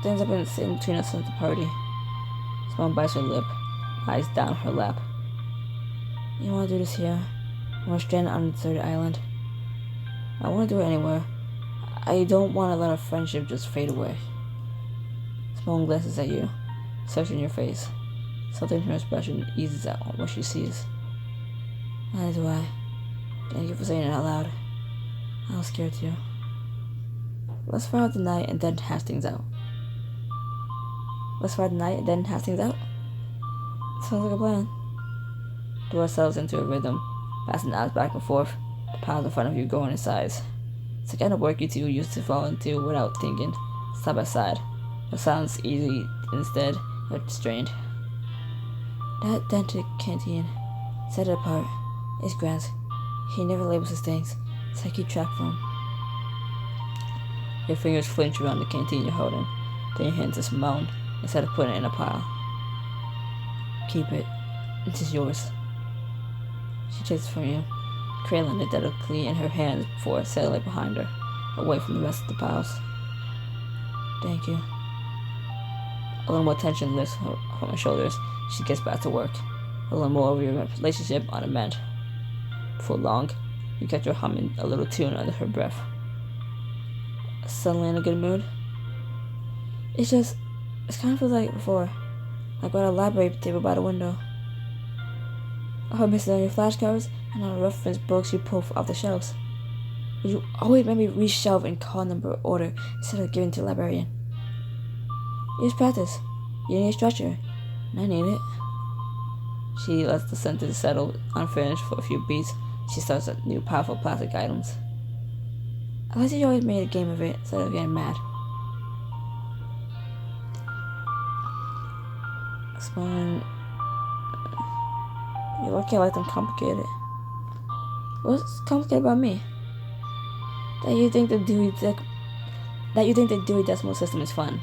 Things have been sitting between us since the party. Simone bites her lip, eyes down her lap. You want to do this here? We're stranded on a deserted island. I want to do it anywhere. I don't want to let our friendship just fade away. Simone glances at you, searching your face. Something in her expression eases out on what she sees. Neither do I. Thank you for saying it out loud. I was scared too. Let's ride out the night and then hash things out. Sounds like a plan. Do ourselves into a rhythm, passing eyes back and forth, the piles in front of you growing in size. It's the kind of work you two used to fall into without thinking, side by side. It sounds easy instead, but strained. That dented canteen, set it apart, is Grant's. He never labels his things, so I keep track of him. Your fingers flinch around the canteen you're holding, then you hand it to Simone instead of putting it in a pile. Keep it. This is yours. She takes it from you, cradling it delicately in her hands before settling it behind her, away from the rest of the piles. Thank you. A little more tension lifts from her shoulders. She gets back to work. A little more of your relationship on a mend. For long, you catch her humming a little tune under her breath. Suddenly in a good mood. It's kind of feels like before. Like we're at a library table by the window. I heard missing on your flashcards and on the reference books you pull off the shelves. But you always made me reshelve and call number order instead of giving to the librarian. Use practice. You need a structure. And I need it. She lets the sentence settle unfinished for a few beats. She starts at new powerful plastic items. I like that you always made a game of it instead of getting mad. Explain. You're lucky I like them complicated. What's complicated about me? That you think the Dewey Decimal System is fun.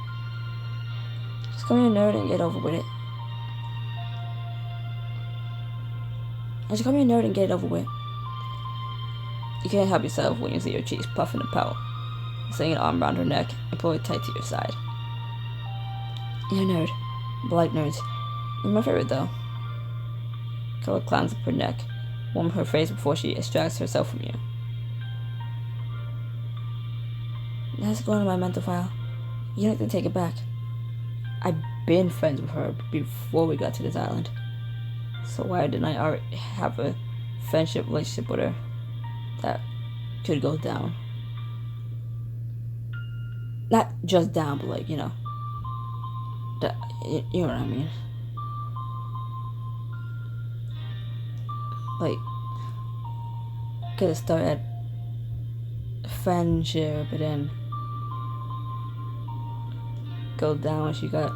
Just call me a nerd and get over with it. Just call me a nerd and get it over with. You can't help yourself when you see your cheeks puffing and pout. Sling an arm around her neck and pull it tight to your side. You're a nerd. But like nerds. You're my favorite though. Color climbs up her neck, warm her face before she extracts herself from you. That's going to my mental file. You don't have to take it back. I've been friends with her before we got to this island. So why didn't I already have a friendship relationship with her that could go down? Not just down, but like, you know what I mean. Like, could have started at friendship, but then go down when she got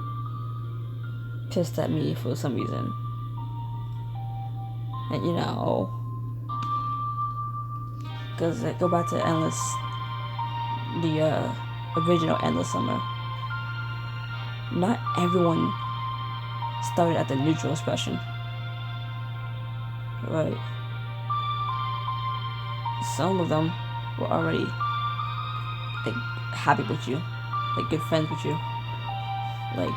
pissed at me for some reason. And because go back to Endless, the original Endless Summer. Not everyone started at the neutral expression. Right. Some of them were already like happy with you, like good friends with you. Like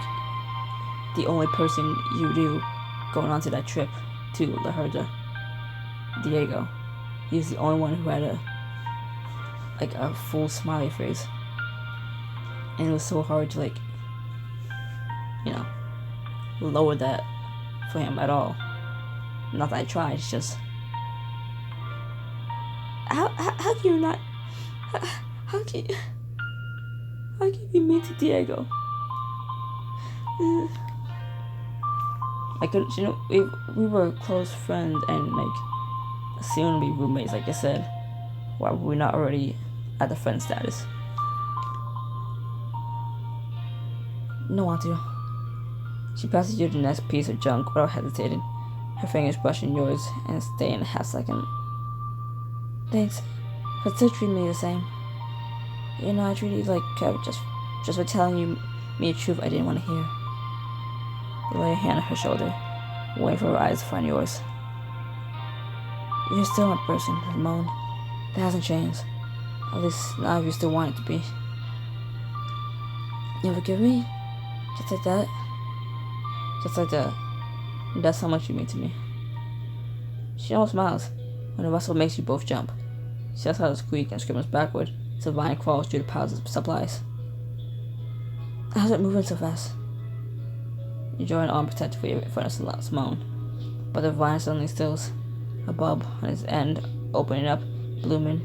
the only person you knew going on to that trip to La Herda, Diego. He was the only one who had a full smiley face. And it was so hard to lower that for him at all. Not that I tried, it's just how can you not how can you be mean to Diego? We were close friends and soon to be roommates, like I said. Why were we not already at the friend status? No want to. She passes you the next piece of junk without hesitating. Her fingers brushing yours and staying a half second. Thanks, but still treat me the same. I treat you like crap just for telling me a truth I didn't want to hear. You lay a hand on her shoulder, waiting for her eyes to find yours. You're still my person, Ramon. That hasn't changed. At least now you still want it to be. You forgive me? Just like that? Just like that. That's how much you mean to me. She almost smiles when the rustle makes you both jump. She lets out a squeak and scribbles backward so Vine crawls through the piles of supplies. How's it moving so fast? You draw an arm protectively in front of Simone, but the vine suddenly stills. A bulb on its end opening up, blooming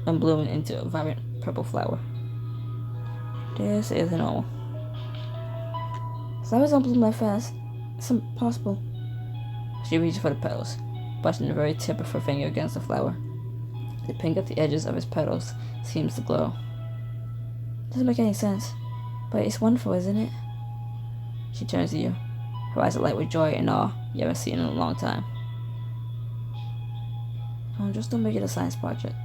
into a vibrant purple flower. This isn't normal. Flowers don't bloom that fast. It's impossible. She reaches for the petals, brushing the very tip of her finger against the flower. The pink at the edges of its petals seems to glow. Doesn't make any sense, but it's wonderful, isn't it? She turns to you, her eyes alight with joy and awe you haven't seen in a long time. Oh, just don't make it a science project.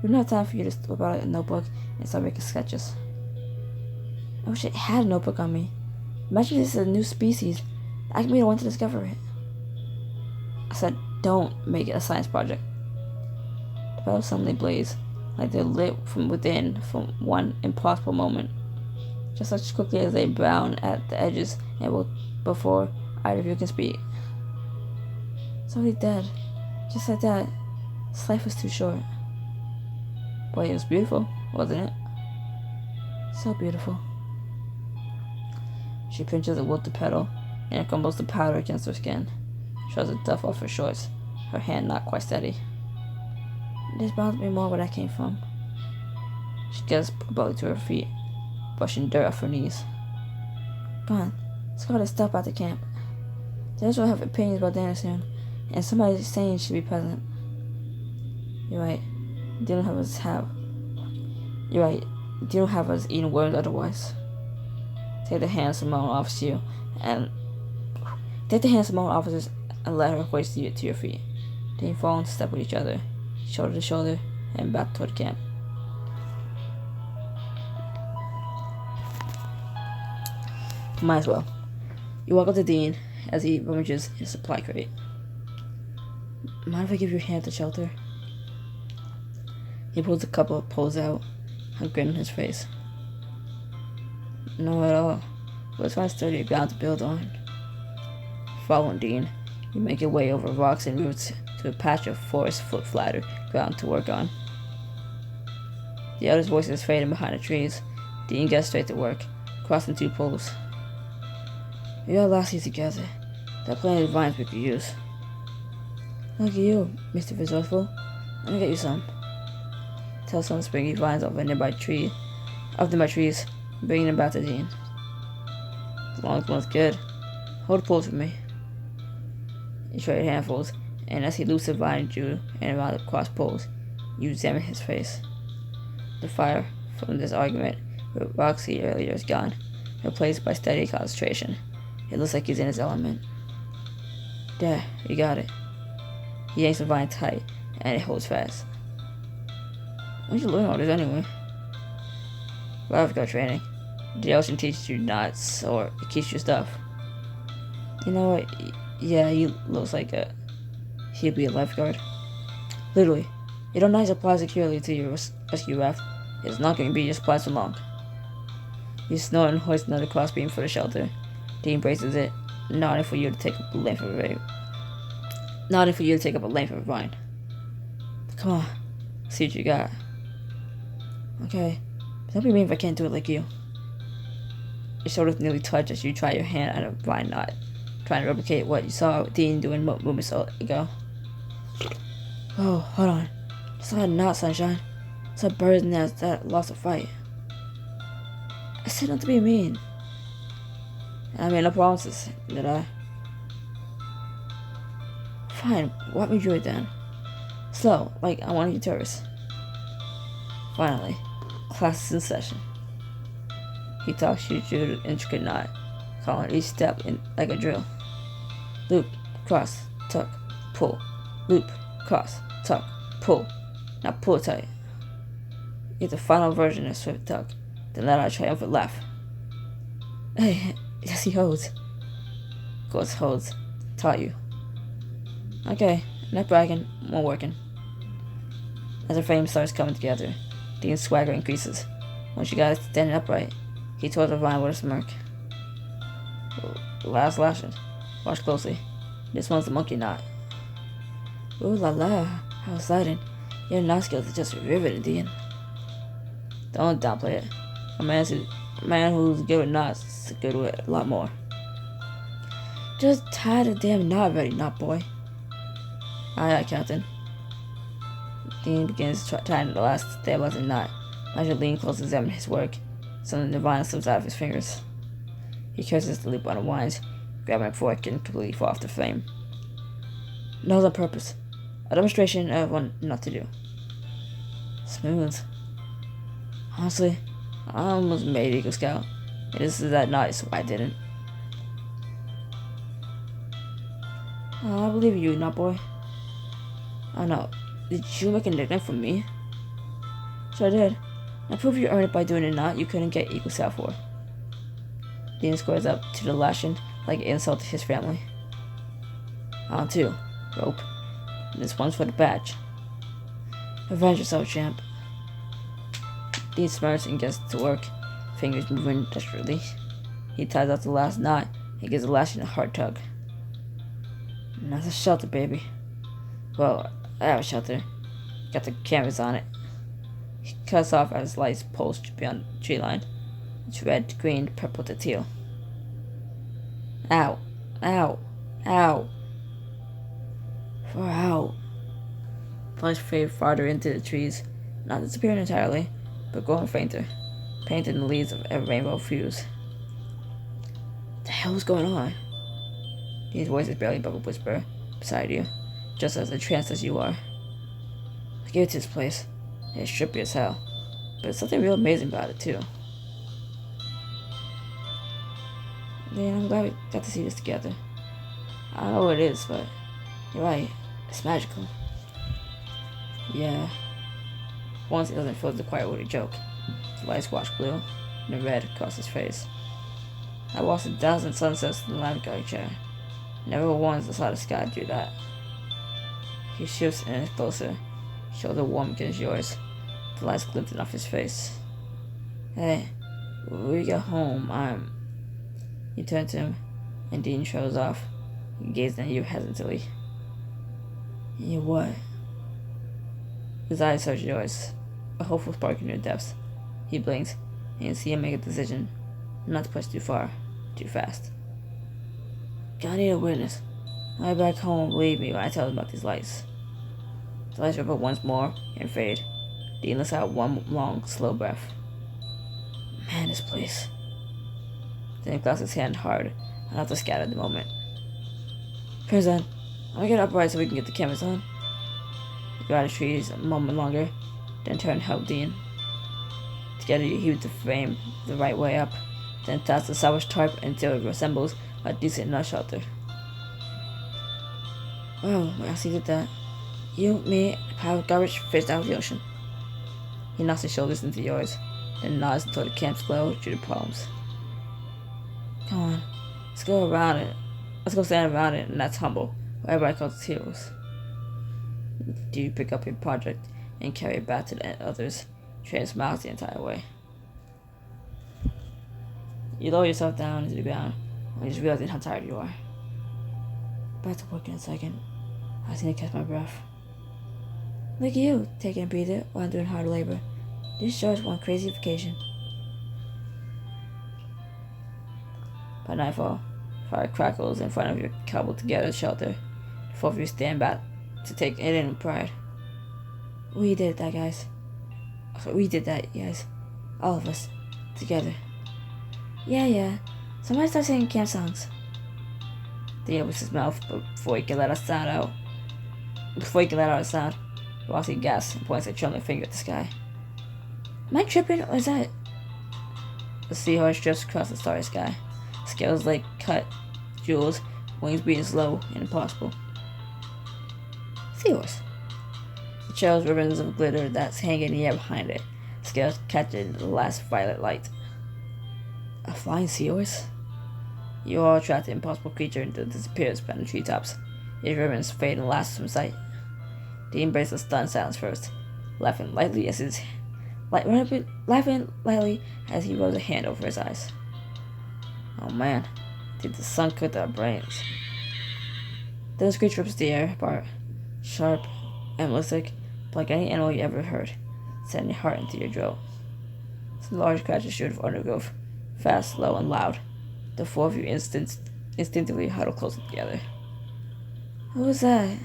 We don't have time for you to whip out a notebook and start making sketches. I wish I had a notebook on me. Imagine this is a new species. I can be the one to discover it. I said, don't make it a science project. The petals suddenly blaze, like they're lit from within from one impossible moment. just as quickly as they brown at the edges and will before either of you can speak. Somebody dead. Just like that. This life was too short. Boy, it was beautiful, wasn't it? So beautiful. She pinches a wilted petal, and it crumbles the powder against her skin. Shows the duff off her shorts, her hand not quite steady. This bothers me more where that came from. She gets abruptly to her feet, brushing dirt off her knees. Come on, let's go to stop at the camp. Dennis will have opinions about Dana soon, and somebody saying should be present. You're right. You don't have us eating worms otherwise. Take the hand Simone offers you, and let her hoist you to your feet. Then you fall into step with each other, shoulder to shoulder, and back toward camp. Might as well. You walk up to Dean as he rummages his supply crate. Mind if I give your hand to shelter? He pulls a couple of poles out, a grin on his face. No at all. Let's find sturdy ground to build on. Following Dean, you make your way over rocks and roots to a patch of forest-foot flatter ground to work on. The other's voices fading behind the trees. Dean gets straight to work, crossing 2 poles. We got lassie together. There are plenty of vines we could use. Look at you, Mr. Resourceful. Let me get you some. Tell some springy vines off the nearby trees, bringing them back to Dean. As long as one's good, hold the poles for me. He traded handfuls, and as he loosed the vine drew and around the crossed poles, you examine his face. The fire from this argument with Roxy earlier is gone, replaced by steady concentration. It looks like he's in his element. There, you got it. He yanks the vine tight, and it holds fast. Where'd you learn all this anyway? Lifeguard training. The ocean teaches you knots, or it keeps you stuff. You know what? Yeah, he looks like he'd be a lifeguard. Literally, you don't need to apply securely to your rescue raft. It's not going to be your supplies for long. You snort and hoist another crossbeam for the shelter. Dean braces it, nodding for you to take up a length of a vine. Come on, see what you got. Okay, but don't be mean if I can't do it like you. Your shoulders nearly touch as you try your hand at a vine knot, trying to replicate what you saw Dean doing moments ago. Oh, hold on. It's not a knot, sunshine. It's a bird's nest that lost a fight. I said not to be mean. I made no promises, did I? Fine, walk me through it then. Slow, like I want to tourists. Finally, class is in session. He talks you through the intricate knot, calling each step in like a drill. Loop, cross, tuck, pull. Loop, cross, tuck, pull. Now pull tight. Get the final version of swift tuck, then let out a triumphant laugh. Hey, yes he holds. Of course holds. Taught you. Okay, not bragging, more working. As the frame starts coming together, Dean's swagger increases. Once you got it standing upright, he tore the vine with a smirk. Last lashing. Watch closely. This one's the monkey knot. Ooh la la, how exciting. Your knot skills are just riveting, Dean. Don't downplay it. A man who's good with knots is good with a lot more. Just tie the damn knot already, knot boy. Aye, Captain. Dean begins tying the last stabilizing knot. As you lean close to examine his work, something divine slips out of his fingers. He curses the loop on the winds, grabbing it before it can completely fall off the flame. Knows on purpose. A demonstration of what not to do. Smooth. Honestly, I almost made Eagle Scout, and this is that night, so I didn't. I believe you, knot boy. I know. Did you make a nickname for me? Sure I did. I prove you earned it by doing a knot you couldn't get Eagle Scout for. Dean squares up to the lashing like it insulted his family. On 2. Rope. And this one's for the badge. Avenge yourself, champ. Dean smirks and gets to work, fingers moving desperately. He ties out the last knot and gives the lashing a hard tug. Now the shelter, baby. Well, I have a shelter. Got the canvas on it. He cuts off as lights pulse beyond the tree line. It's red, green, purple to teal. Ow. Ow. Ow. Far out. Lights fade farther into the trees, not disappearing entirely, but growing fainter, painting the leaves of a rainbow hues. What the hell is going on? His voice is barely above a whisper beside you, just as entranced as you are. I gave it to this place. It's trippy as hell, but there's something real amazing about it, too. Man, I'm glad we got to see this together. I don't know what it is, but you're right. It's magical. Yeah. Once it doesn't feel the quiet with a joke. The lights wash blue and red across his face. I watched 1,000 sunsets in the lavatory chair. Never once saw the sky do that. He shifts in closer, shoulder warm against yours, the lights glinting off his face. Hey, when we get home, You turn to him, and Dean shows off. He gazes at you hesitantly. You what? His eyes search yours, a hopeful spark in your depths. He blinks, and you see him make a decision not to push too far, too fast. I need a witness. My back home will believe me when I tell them about these lights. The lights ripple once more and fade. Dean lets out one long, slow breath. Man, this place. Then he clasps his hand hard, enough to scatter at the moment. Prison, I'm gonna get upright so we can get the cameras on. He guarded trees a moment longer, then turned and helped Dean. Together you heave the frame the right way up, then toss the salvage tarp until it resembles a decent nut shelter. Oh, I see that. You, me, and a pile of garbage fished out of the ocean. He knocks his shoulders into yours, then nods until the camp's glow through the palms. Come on, let's go around it. Let's go stand around it, and that's humble, what everybody calls its heroes. Do you pick up your project and carry it back to the others, trading smiles the entire way? You lower yourself down into the ground when you just realizing how tired you are. Back to work in a second. I just need to catch my breath. Look at you, taking a breather while I'm doing hard labor. This sure is one crazy vacation. By nightfall, fire crackles in front of your cobbled together shelter. The four of you stand back to take it in pride. We did that, guys. We did that, guys. All of us. Together. Yeah. Somebody start singing camp songs. Dean opens his mouth before he can let out a sound. Rossi gasps and points a trembling finger at the sky. Am I tripping, or is that... The seahorse drifts across the starry sky. Scales like cut jewels, wings beating slow and impossible. Seahorse. It trails ribbons of glitter that's hanging in the air behind it, scales catching the last violet light. A flying seahorse? You all track the impossible creature until it disappears behind the treetops. Its ribbons fade and last from sight. Dean breaks the stunned silence first, laughing lightly as he rolls a hand over his eyes. Oh man, did the sun cook our brains? Then the screech rips the air apart, sharp, animalistic, like any animal you ever heard, sending your heart into your throat. Some large creatures shoot of undergrowth, fast, low, and loud. The four of you instinctively huddle closer together. What was that?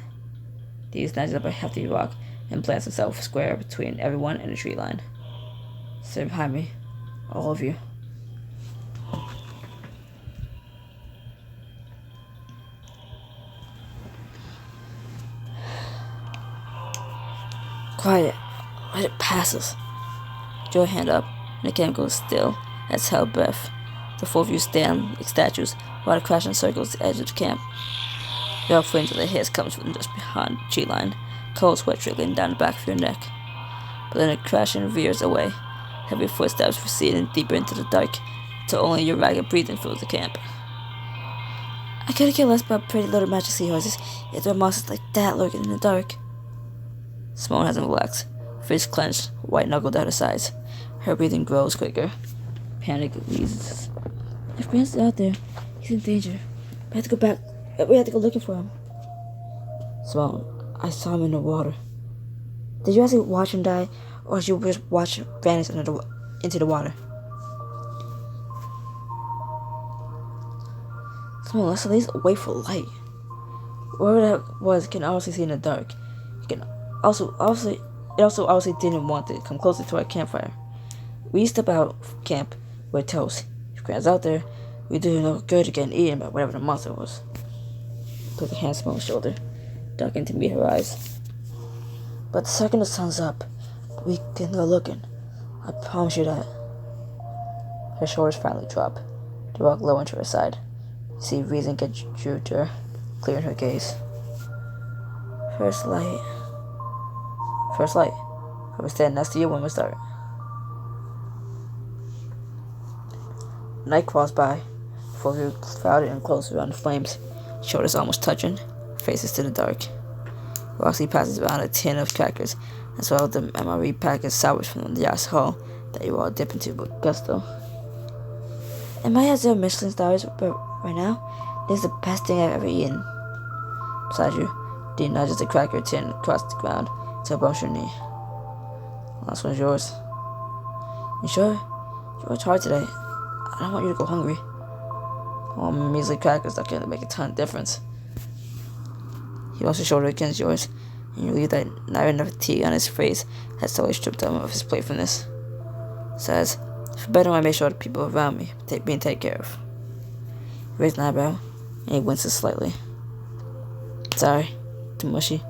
Dee snatches up a hefty rock and plants himself square between everyone and the tree line. Stay behind me, all of you. Quiet. Let it pass us. Throw your hand up, and the camp goes still as held breath. The four of you stand like statues while the crashing circles the edge of the camp. You all flinch as the hiss comes from just behind the tree line, cold sweat trickling down the back of your neck. But then the crashing veers away, heavy footsteps receding deeper into the dark, till only your ragged breathing fills the camp. I couldn't care less about pretty little magic seahorses if there were monsters like that lurking in the dark. Simone hasn't relaxed, fist clenched, white-knuckled at her sides. Her breathing grows quicker. Panic wheezes. If Grant's out there, he's in danger. We have to go back. We have to go looking for him. Simone, I saw him in the water. Did you actually watch him die, or did you just watch him vanish into the water? Simone, let's at least wait for light. Whoever that was can obviously see in the dark. It also obviously didn't want to come closer to our campfire. We step out of camp with toast. If Grant's out there, we do no good to getting eaten by whatever the monster was. Put the hand on my shoulder, ducking to meet her eyes. But the second the sun's up, we can go looking. I promise you that. Her shoulders finally drop. They walk low into her side. See reason get drew to her, clearing her gaze. First light. I was standing next to you when we start. Night crawls by, before we were crowded and close around the flames, shoulders almost touching, faces to the dark. Roxy passes around a tin of crackers, as well as the MRE package salvaged from the yacht's hull that you all dip into with gusto. It might have 0 Michelin stars, but right now, this is the best thing I've ever eaten. Beside you, Dean nudges the cracker tin across the ground to above your knee. Last one's yours. You sure? You worked hard today. I don't want you to go hungry. All measly crackers that can make a ton of difference. He walks his shoulder against yours, and you leave that never enough tea on his face has totally stripped him of his playfulness. Says, for better I make sure the people around me being taken care of. He raises an eyebrow, and he winces slightly. Sorry, too mushy.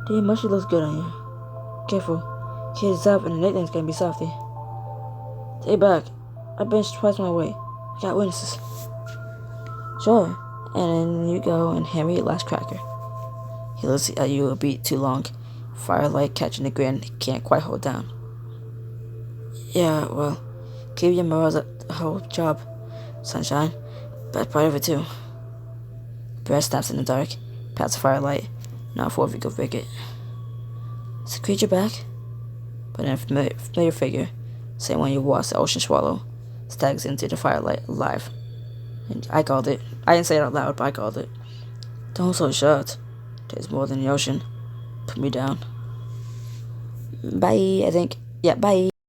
Damn, mushy looks good on you. Careful. Kid's up and the nickname's gonna be Softy. Stay back. I benched twice my weight. I got witnesses. Sure. And then you go and hand me your last cracker. He looks at you a beat too long. Firelight catching the grin he can't quite hold down. Yeah, well, keep your morals up the whole job, sunshine. Best part of it too. Brad snaps in the dark, past the firelight. Now for we go break it. Is the creature back? But then a familiar figure, same one you watched the ocean swallow, stags into the firelight alive. And I called it. I didn't say it out loud, but I called it. Don't so shut. There's more than the ocean. Put me down. Bye, I think. Yeah, bye.